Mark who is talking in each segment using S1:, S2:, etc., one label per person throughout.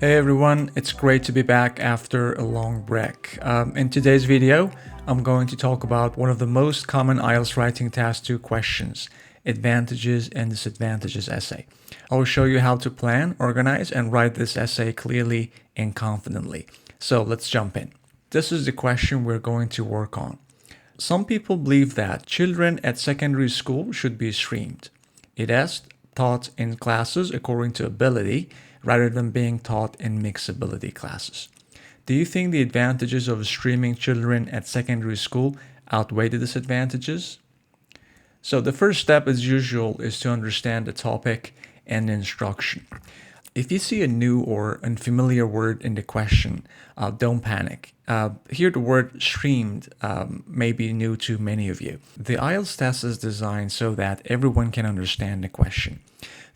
S1: Hey everyone, it's great to be back after a long break. In today's video, I'm going to talk about one of the most common IELTS writing task 2 questions, advantages and disadvantages essay. I will show you how to plan, organize, and write this essay clearly and confidently. So let's jump in. This is the question we're going to work on. Some people believe that children at secondary school should be streamed. It is taught in classes according to ability rather than being taught in mixed ability classes. Do you think the advantages of streaming children at secondary school outweigh the disadvantages? So the first step, as usual, is to understand the topic and the instruction. If you see a new or unfamiliar word in the question, don't panic. Here the word streamed may be new to many of you. The IELTS test is designed so that everyone can understand the question.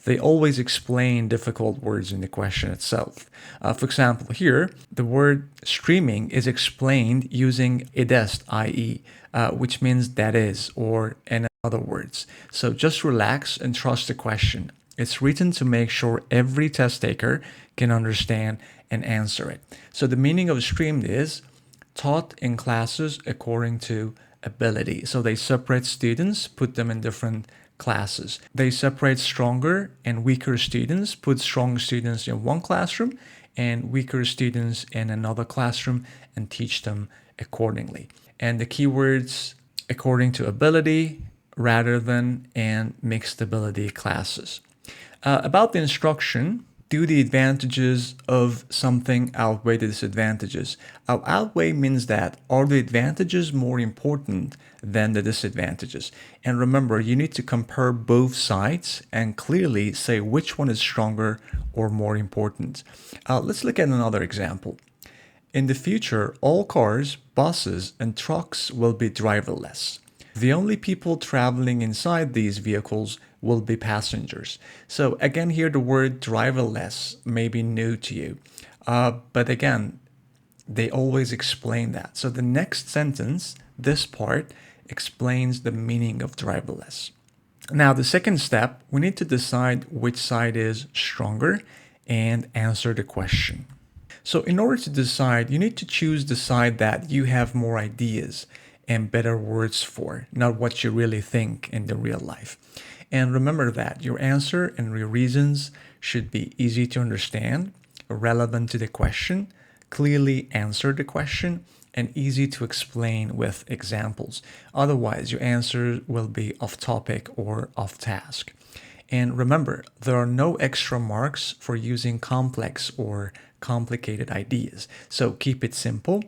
S1: They always explain difficult words in the question itself. For example, here, the word streaming is explained using idest, i.e., which means that is, or in other words. So just relax and trust the question. It's written to make sure every test taker can understand and answer it. So the meaning of streamed is taught in classes according to ability. So they separate students, put them in different classes. They separate stronger and weaker students, put strong students in one classroom and weaker students in another classroom and teach them accordingly. And the keywords according to ability rather than and mixed ability classes. About the instruction, do the advantages of something outweigh the disadvantages? Outweigh means that are the advantages more important than the disadvantages? And remember, you need to compare both sides and clearly say which one is stronger or more important. Let's look at another example. In the future, all cars, buses, and trucks will be driverless. The only people traveling inside these vehicles will be passengers. So again, here the word driverless may be new to you. But again, they always explain that. So the next sentence, this part, explains the meaning of driverless. Now, the second step, we need to decide which side is stronger and answer the question. So in order to decide, you need to choose the side that you have more ideas and better words for, not what you really think in the real life. And remember that your answer and your reasons should be easy to understand, relevant to the question, clearly answer the question, and easy to explain with examples. Otherwise, your answer will be off topic or off task. And remember, there are no extra marks for using complex or complicated ideas. So keep it simple.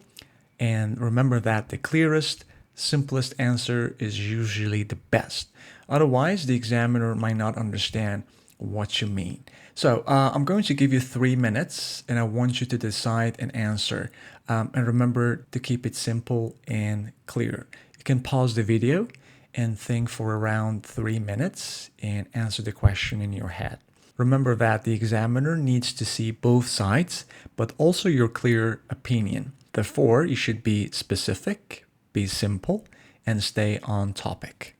S1: And remember that the clearest, simplest answer is usually the best. Otherwise, the examiner might not understand what you mean. So I'm going to give you 3 minutes and I want you to decide and answer. And remember to keep it simple and clear. You can pause the video and think for around 3 minutes and answer the question in your head. Remember that the examiner needs to see both sides, but also your clear opinion. Therefore, you should be specific, be simple, and stay on topic.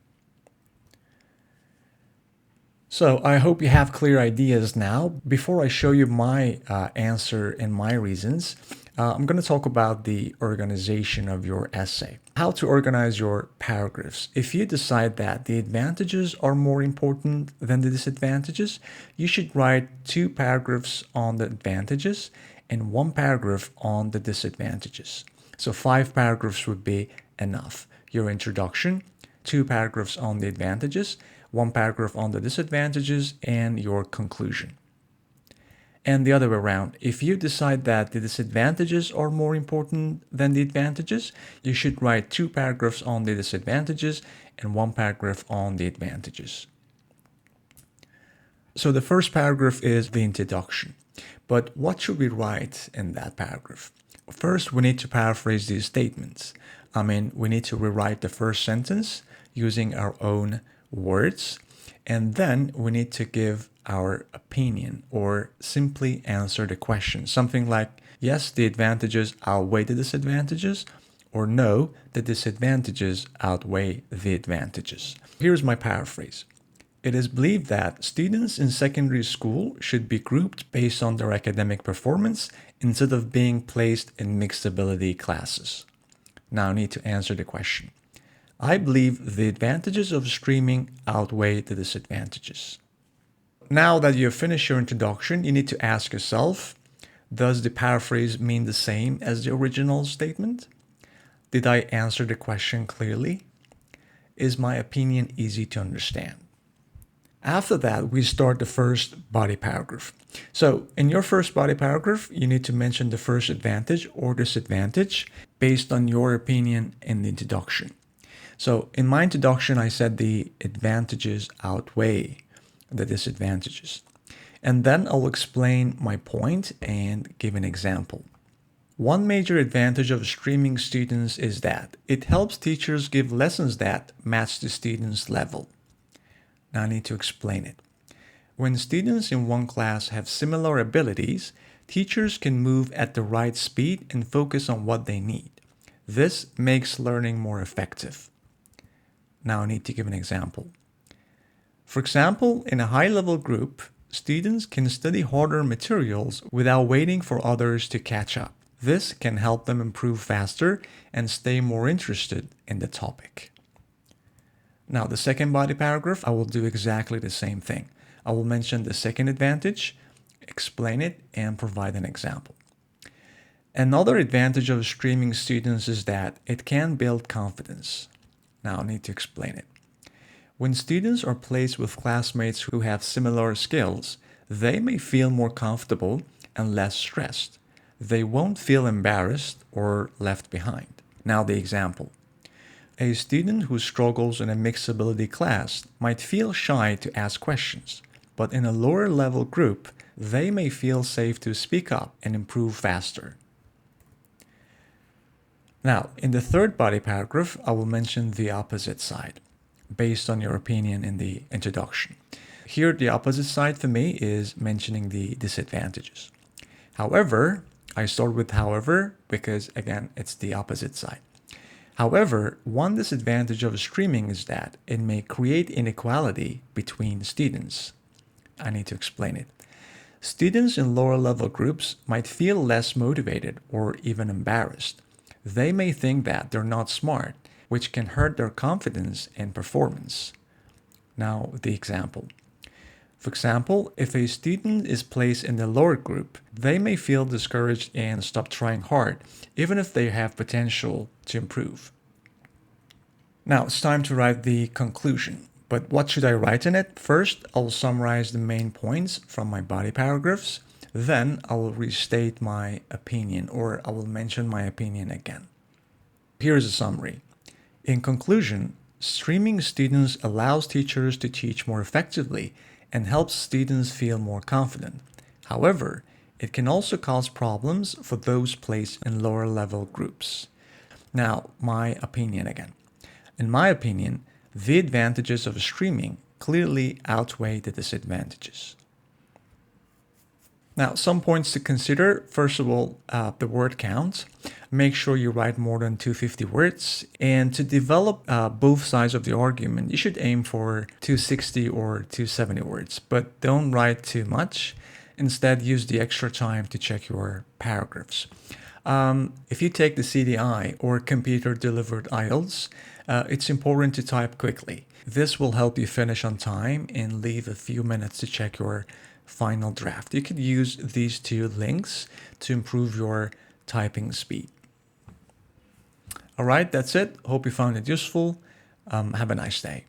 S1: So I hope you have clear ideas now. Before I show you my answer and my reasons, I'm going to talk about the organization of your essay. How to organize your paragraphs. If you decide that the advantages are more important than the disadvantages, you should write 2 paragraphs on the advantages and 1 paragraph on the disadvantages. So 5 paragraphs would be enough. Your introduction, 2 paragraphs on the advantages, 1 paragraph on the disadvantages, and your conclusion. And the other way around, if you decide that the disadvantages are more important than the advantages, you should write 2 paragraphs on the disadvantages and 1 paragraph on the advantages. So the first paragraph is the introduction. But what should we write in that paragraph? First, we need to paraphrase these statements. We need to rewrite the first sentence using our own words. And then we need to give our opinion or simply answer the question. Something like, yes, the advantages outweigh the disadvantages, or no, the disadvantages outweigh the advantages. Here's my paraphrase. It is believed that students in secondary school should be grouped based on their academic performance instead of being placed in mixed ability classes. Now I need to answer the question. I believe the advantages of streaming outweigh the disadvantages. Now that you've finished your introduction, you need to ask yourself, does the paraphrase mean the same as the original statement? Did I answer the question clearly? Is my opinion easy to understand? After that, we start the first body paragraph. So in your first body paragraph, you need to mention the first advantage or disadvantage based on your opinion in the introduction. So in my introduction, I said the advantages outweigh the disadvantages. And then I'll explain my point and give an example. One major advantage of streaming students is that it helps teachers give lessons that match the student's level. Now I need to explain it. When students in one class have similar abilities, teachers can move at the right speed and focus on what they need. This makes learning more effective. Now I need to give an example. For example, in a high-level group, students can study harder materials without waiting for others to catch up. This can help them improve faster and stay more interested in the topic. Now, the second body paragraph, I will do exactly the same thing. I will mention the second advantage, explain it, and provide an example. Another advantage of streaming students is that it can build confidence. Now, I need to explain it. When students are placed with classmates who have similar skills, they may feel more comfortable and less stressed. They won't feel embarrassed or left behind. Now, the example. A student who struggles in a mixed ability class might feel shy to ask questions, but in a lower level group, they may feel safe to speak up and improve faster. Now, in the third body paragraph, I will mention the opposite side, based on your opinion in the introduction. Here, the opposite side for me is mentioning the disadvantages. However, I start with however because, again, it's the opposite side. However, one disadvantage of streaming is that it may create inequality between students. I need to explain it. Students in lower level groups might feel less motivated or even embarrassed. They may think that they're not smart, which can hurt their confidence and performance. Now, the example. For example, if a student is placed in the lower group, they may feel discouraged and stop trying hard, even if they have potential to improve. Now it's time to write the conclusion. But what should I write in it? First, I'll summarize the main points from my body paragraphs. Then I will restate my opinion, or I will mention my opinion again. Here's a summary. In conclusion, streaming students allows teachers to teach more effectively and helps students feel more confident. However, it can also cause problems for those placed in lower level groups. Now, my opinion again. In my opinion, the advantages of streaming clearly outweigh the disadvantages. Now, some points to consider. First of all, the word count. Make sure you write more than 250 words. And to develop both sides of the argument, you should aim for 260 or 270 words. But don't write too much. Instead, use the extra time to check your paragraphs. If you take the CDI or computer-delivered IELTS, it's important to type quickly. This will help you finish on time and leave a few minutes to check your final draft. You could use these two links to improve your typing speed. All right, that's it. Hope you found it useful. Have a nice day.